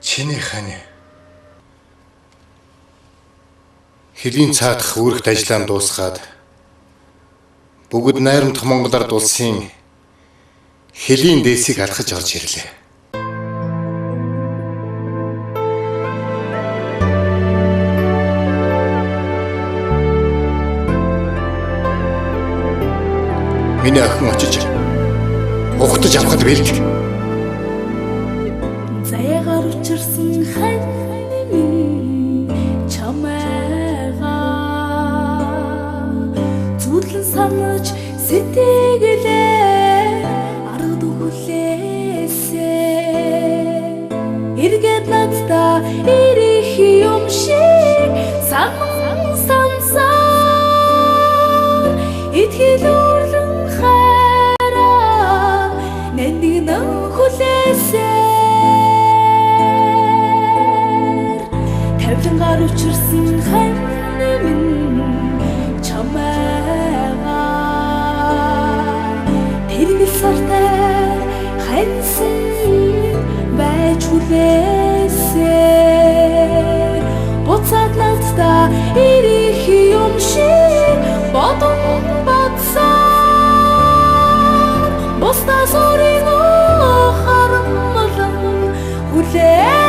Чиний хань. Хэлийн цаадах үүрэгт ажлаа дуусгаад бүгд найрамдах Монгол ард улсын хэлийн дээсийг алхаж орж ирлээ. Миний охин очиж ухтаж авахд бэлдэг. Заягаар учирсан хань чамайгаа зүудлэн санаж сэтгэлээ арга хүлээсээ эргээд надтай ирэх юм шиг сансаар итгэл үрлэн хайраа нэндгэн хүлээсээ тавлангаар учирсан хань чамайгаа тэргэл сартай ханьсан байж хүлээсээ буцаад надтай ирэх юм шиг бодон бацаа бусдаа сориноо харамлан хүлээсээ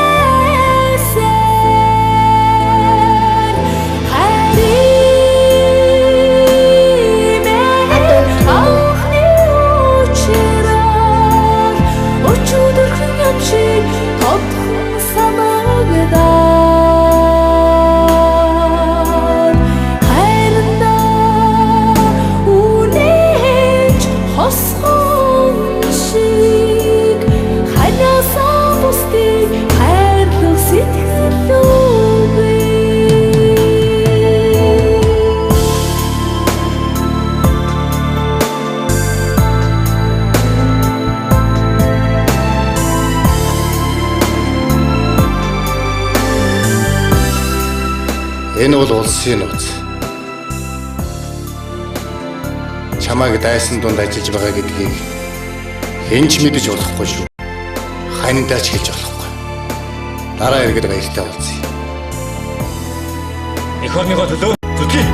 Энэ бол улсын нууц. Чамайг дайсан дунд ажиллаж байгаа гэдгийг хэн ч мэдэж болохгүй шүү. Ханьдаач хэлж болохгүй. Дараа иргэд баяртай болцъё. Эх орныгоо төлөө зүтгэе.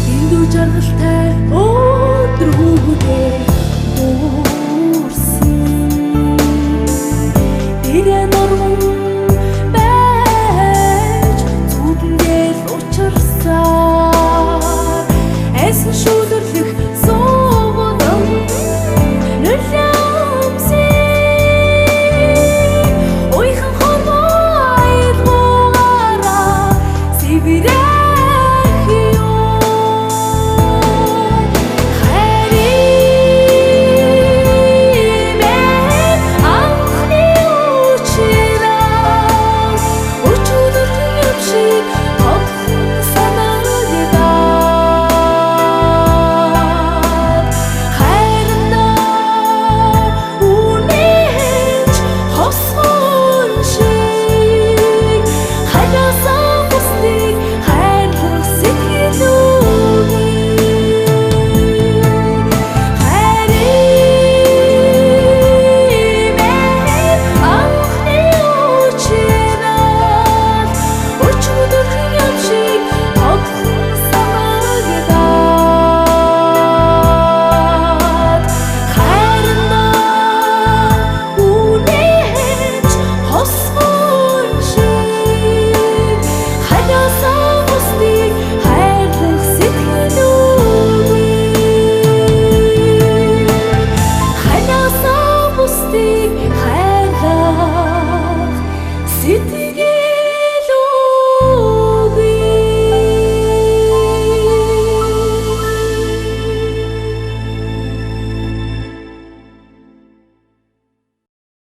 Биндүү жаргалтай өдөр хүүхдээ дүүрсэн.